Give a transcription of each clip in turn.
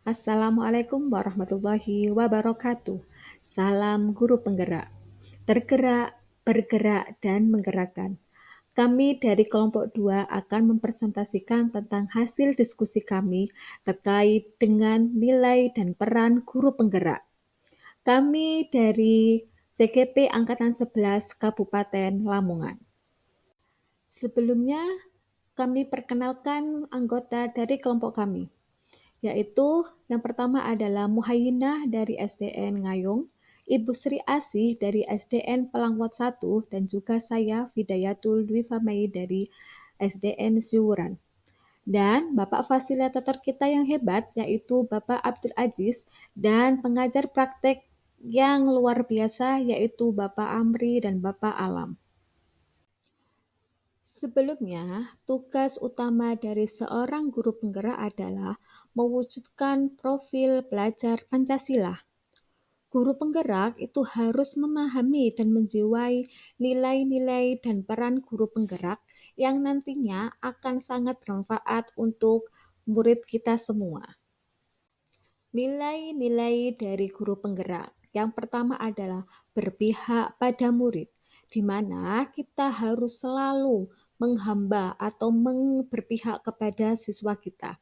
Assalamualaikum warahmatullahi wabarakatuh. Salam guru penggerak. Tergerak, bergerak, dan menggerakkan. Kami dari kelompok 2 akan mempresentasikan tentang hasil diskusi kami terkait dengan nilai dan peran guru penggerak. Kami dari CGP Angkatan 11 Kabupaten Lamongan. Sebelumnya, kami perkenalkan anggota dari kelompok kami, yaitu yang pertama adalah Muhayyinah dari SDN Ngayung, Ibu Sri Asih dari SDN Pelangwat 1, dan juga saya Fidayatul Dwi Famai dari SDN Ziwuran. Dan Bapak fasilitator kita yang hebat yaitu Bapak Abdul Aziz dan pengajar praktek yang luar biasa yaitu Bapak Amri dan Bapak Alam. Sebelumnya, tugas utama dari seorang guru penggerak adalah mewujudkan profil belajar Pancasila. Guru penggerak itu harus memahami dan menjiwai nilai-nilai dan peran guru penggerak yang nantinya akan sangat bermanfaat untuk murid kita semua. Nilai-nilai dari guru penggerak. Yang pertama adalah berpihak pada murid, di mana kita harus selalu menghamba atau berpihak kepada siswa kita.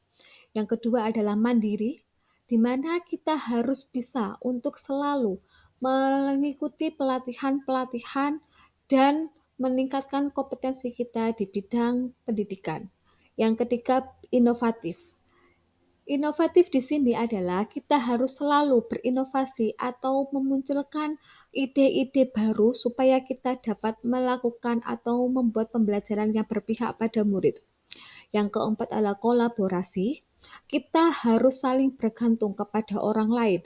Yang kedua adalah mandiri, di mana kita harus bisa untuk selalu mengikuti pelatihan-pelatihan dan meningkatkan kompetensi kita di bidang pendidikan. Yang ketiga, inovatif. Inovatif di sini adalah kita harus selalu berinovasi atau memunculkan ide-ide baru supaya kita dapat melakukan atau membuat pembelajaran yang berpihak pada murid. Yang keempat adalah kolaborasi. Kita harus saling bergantung kepada orang lain.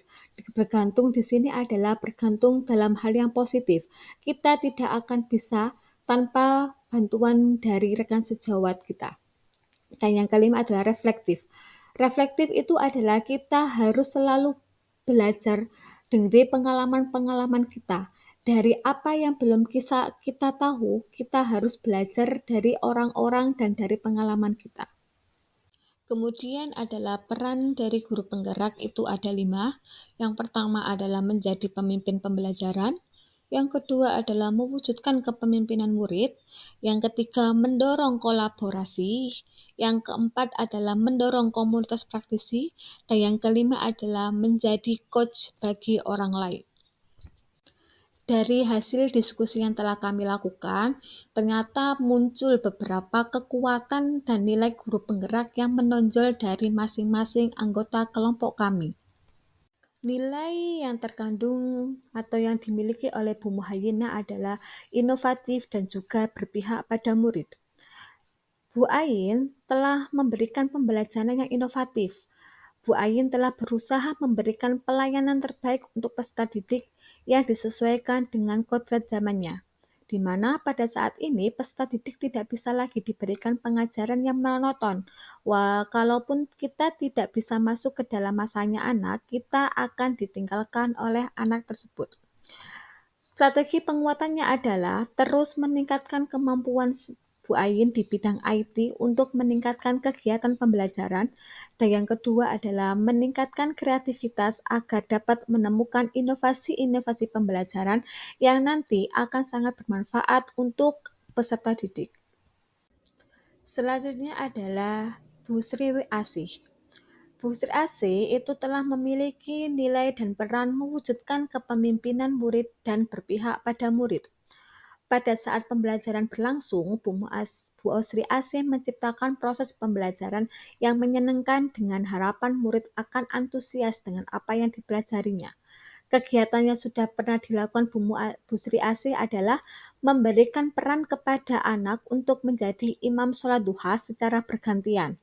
Bergantung di sini adalah bergantung dalam hal yang positif. Kita tidak akan bisa tanpa bantuan dari rekan sejawat kita. Dan yang kelima adalah reflektif. Reflektif itu adalah kita harus selalu belajar dari pengalaman-pengalaman kita. Dari apa yang belum kita tahu, kita harus belajar dari orang-orang dan dari pengalaman kita. Kemudian adalah peran dari guru penggerak itu ada 5. Yang pertama adalah menjadi pemimpin pembelajaran. Yang kedua adalah mewujudkan kepemimpinan murid. Yang ketiga mendorong kolaborasi. Yang keempat adalah mendorong komunitas praktisi. Dan yang kelima adalah menjadi coach bagi orang lain. Dari hasil diskusi yang telah kami lakukan, ternyata muncul beberapa kekuatan dan nilai guru penggerak yang menonjol dari masing-masing anggota kelompok kami. Nilai yang terkandung atau yang dimiliki oleh Bu Muhayyinah adalah inovatif dan juga berpihak pada murid. Bu Ain telah memberikan pembelajaran yang inovatif. Bu Ain telah berusaha memberikan pelayanan terbaik untuk peserta didik yang disesuaikan dengan kodrat zamannya, di mana pada saat ini peserta didik tidak bisa lagi diberikan pengajaran yang monoton. Wah, kalaupun kita tidak bisa masuk ke dalam masanya anak, kita akan ditinggalkan oleh anak tersebut. Strategi penguatannya adalah terus meningkatkan kemampuan Bu Ain di bidang IT untuk meningkatkan kegiatan pembelajaran, dan yang kedua adalah meningkatkan kreativitas agar dapat menemukan inovasi-inovasi pembelajaran yang nanti akan sangat bermanfaat untuk peserta didik. Selanjutnya adalah Bu Sri Asih. Bu Sri Asih itu telah memiliki nilai dan peran mewujudkan kepemimpinan murid dan berpihak pada murid. Pada saat pembelajaran berlangsung, Bu Sri Asih menciptakan proses pembelajaran yang menyenangkan dengan harapan murid akan antusias dengan apa yang dipelajarinya. Kegiatan yang sudah pernah dilakukan Bu Sri Asih adalah memberikan peran kepada anak untuk menjadi imam sholat duha secara bergantian.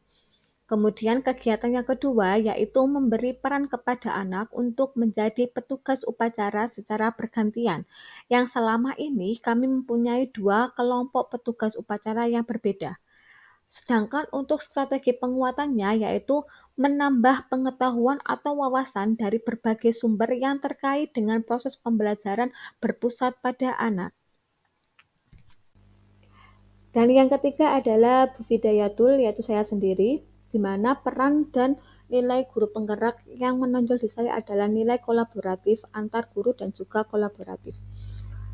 Kemudian kegiatan yang kedua yaitu memberi peran kepada anak untuk menjadi petugas upacara secara bergantian. Yang selama ini kami mempunyai 2 kelompok petugas upacara yang berbeda. Sedangkan untuk strategi penguatannya yaitu menambah pengetahuan atau wawasan dari berbagai sumber yang terkait dengan proses pembelajaran berpusat pada anak. Dan yang ketiga adalah Bu Fidayatul, yaitu saya sendiri, di mana peran dan nilai guru penggerak yang menonjol di saya adalah nilai kolaboratif antar guru dan juga kolaboratif.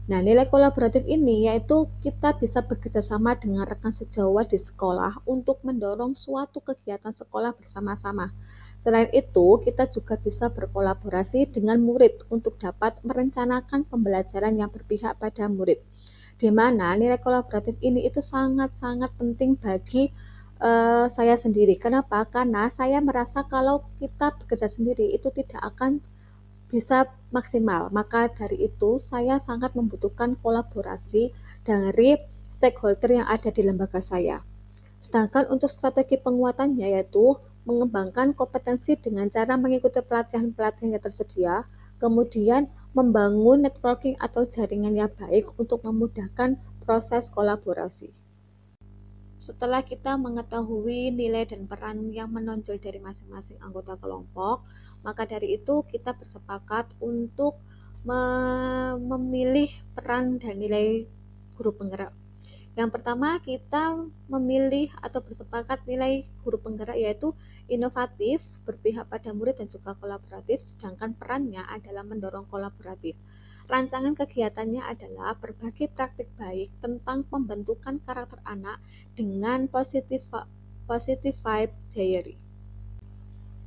Nah, nilai kolaboratif ini yaitu kita bisa bekerja sama dengan rekan sejawat di sekolah untuk mendorong suatu kegiatan sekolah bersama-sama. Selain itu, kita juga bisa berkolaborasi dengan murid untuk dapat merencanakan pembelajaran yang berpihak pada murid. Di mana nilai kolaboratif ini itu sangat-sangat penting bagi saya sendiri. Kenapa? Karena saya merasa kalau kita bekerja sendiri itu tidak akan bisa maksimal. Maka dari itu, saya sangat membutuhkan kolaborasi dari stakeholder yang ada di lembaga saya. Sedangkan untuk strategi penguatannya yaitu mengembangkan kompetensi dengan cara mengikuti pelatihan-pelatihan yang tersedia, kemudian membangun networking atau jaringan yang baik untuk memudahkan proses kolaborasi. Setelah kita mengetahui nilai dan peran yang menonjol dari masing-masing anggota kelompok, maka dari itu kita bersepakat untuk memilih peran dan nilai guru penggerak. Yang pertama, kita memilih atau bersepakat nilai guru penggerak yaitu inovatif, berpihak pada murid dan juga kolaboratif, sedangkan perannya adalah mendorong kolaboratif. Rancangan kegiatannya adalah berbagi praktik baik tentang pembentukan karakter anak dengan positive vibe diary.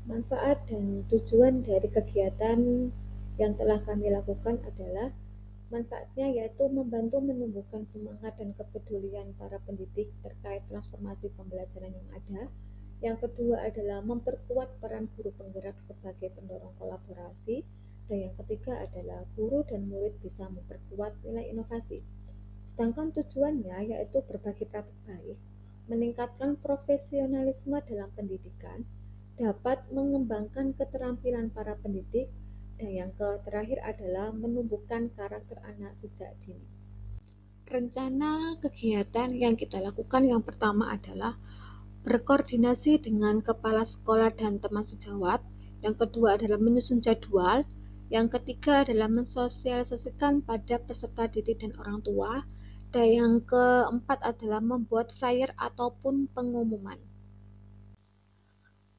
Manfaat dan tujuan dari kegiatan yang telah kami lakukan adalah manfaatnya yaitu membantu menumbuhkan semangat dan kepedulian para pendidik terkait transformasi pembelajaran yang ada. Yang kedua adalah memperkuat peran guru penggerak sebagai pendorong kolaborasi. Dan yang ketiga adalah guru dan murid bisa memperkuat nilai inovasi. Sedangkan tujuannya yaitu berbagi praktik baik, meningkatkan profesionalisme dalam pendidikan, dapat mengembangkan keterampilan para pendidik, dan yang terakhir adalah menumbuhkan karakter anak sejak dini. Rencana kegiatan yang kita lakukan yang pertama adalah berkoordinasi dengan kepala sekolah dan teman sejawat. Yang kedua adalah menyusun jadwal. Yang ketiga adalah mensosialisasikan pada peserta didik dan orang tua. Dan yang keempat adalah membuat flyer ataupun pengumuman.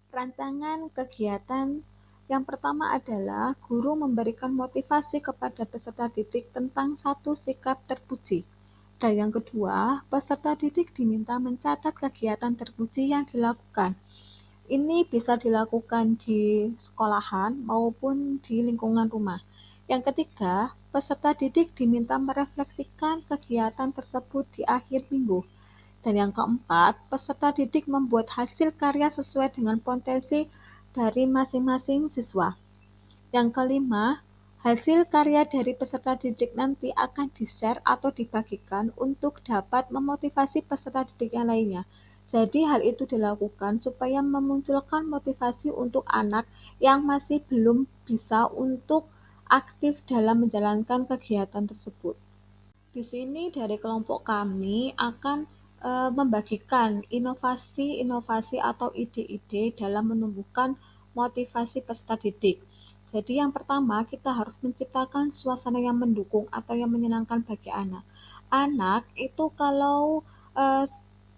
Rancangan kegiatan yang pertama adalah guru memberikan motivasi kepada peserta didik tentang satu sikap terpuji. Dan yang kedua, peserta didik diminta mencatat kegiatan terpuji yang dilakukan. Ini bisa dilakukan di sekolahan maupun di lingkungan rumah. Yang ketiga, peserta didik diminta merefleksikan kegiatan tersebut di akhir minggu. Dan yang keempat, peserta didik membuat hasil karya sesuai dengan potensi dari masing-masing siswa. Yang kelima, hasil karya dari peserta didik nanti akan di-share atau dibagikan untuk dapat memotivasi peserta didik yang lainnya. Jadi hal itu dilakukan supaya memunculkan motivasi untuk anak yang masih belum bisa untuk aktif dalam menjalankan kegiatan tersebut. Di sini dari kelompok kami akan membagikan inovasi-inovasi atau ide-ide dalam menumbuhkan motivasi peserta didik. Jadi yang pertama kita harus menciptakan suasana yang mendukung atau yang menyenangkan bagi anak. Anak itu kalau eh,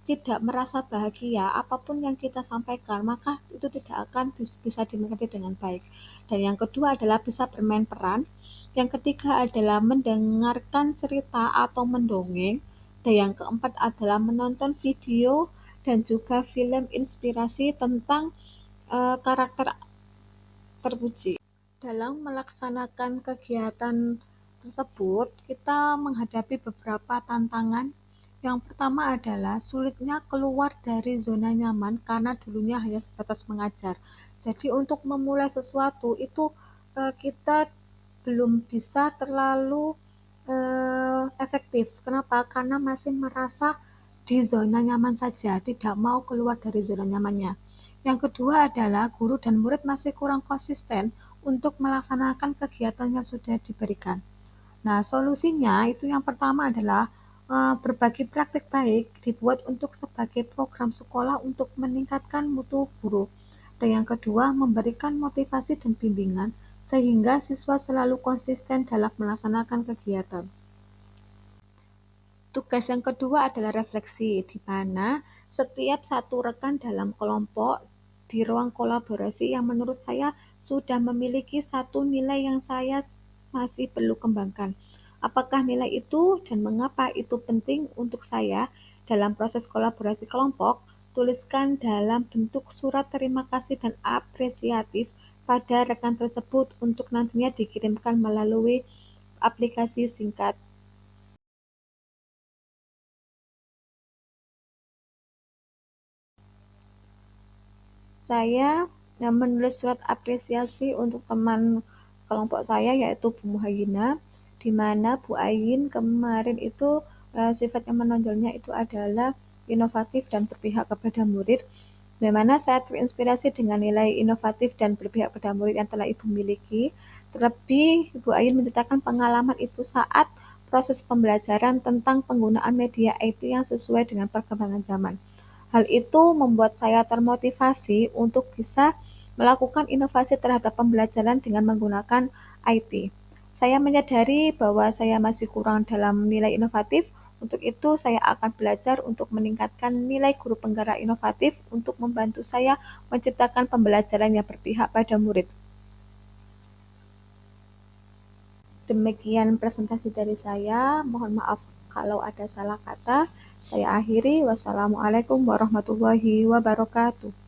tidak merasa bahagia, apapun yang kita sampaikan, maka itu tidak akan bisa dimengerti dengan baik. Dan yang kedua adalah bisa bermain peran. Yang ketiga adalah mendengarkan cerita atau mendongeng. Dan yang keempat adalah menonton video dan juga film inspirasi tentang karakter terpuji. Dalam melaksanakan kegiatan tersebut, kita menghadapi beberapa tantangan. Yang pertama adalah sulitnya keluar dari zona nyaman karena dulunya hanya sebatas mengajar. Jadi untuk memulai sesuatu itu kita belum bisa terlalu efektif. Kenapa? Karena masih merasa di zona nyaman saja, tidak mau keluar dari zona nyamannya. Yang kedua adalah guru dan murid masih kurang konsisten untuk melaksanakan kegiatan yang sudah diberikan. Nah, solusinya itu yang pertama adalah berbagi praktik baik dibuat untuk sebagai program sekolah untuk meningkatkan mutu guru. Dan yang kedua, memberikan motivasi dan bimbingan sehingga siswa selalu konsisten dalam melaksanakan kegiatan. Tugas yang kedua adalah refleksi, di mana setiap satu rekan dalam kelompok di ruang kolaborasi yang menurut saya sudah memiliki satu nilai yang saya masih perlu kembangkan. Apakah nilai itu dan mengapa itu penting untuk saya dalam proses kolaborasi kelompok? Tuliskan dalam bentuk surat terima kasih dan apresiatif pada rekan tersebut untuk nantinya dikirimkan melalui aplikasi singkat. Saya menulis surat apresiasi untuk teman kelompok saya yaitu Bu Muhayyina, di mana Bu Ayin kemarin itu sifat yang menonjolnya itu adalah inovatif dan berpihak kepada murid, di mana saya terinspirasi dengan nilai inovatif dan berpihak pada murid yang telah Ibu miliki. Terlebih, Bu Ayin menceritakan pengalaman Ibu saat proses pembelajaran tentang penggunaan media IT yang sesuai dengan perkembangan zaman. Hal itu membuat saya termotivasi untuk bisa melakukan inovasi terhadap pembelajaran dengan menggunakan IT. Saya menyadari bahwa saya masih kurang dalam nilai inovatif, untuk itu saya akan belajar untuk meningkatkan nilai guru penggerak inovatif untuk membantu saya menciptakan pembelajaran yang berpihak pada murid. Demikian presentasi dari saya. Mohon maaf kalau ada salah kata. Saya akhiri. Wassalamualaikum warahmatullahi wabarakatuh.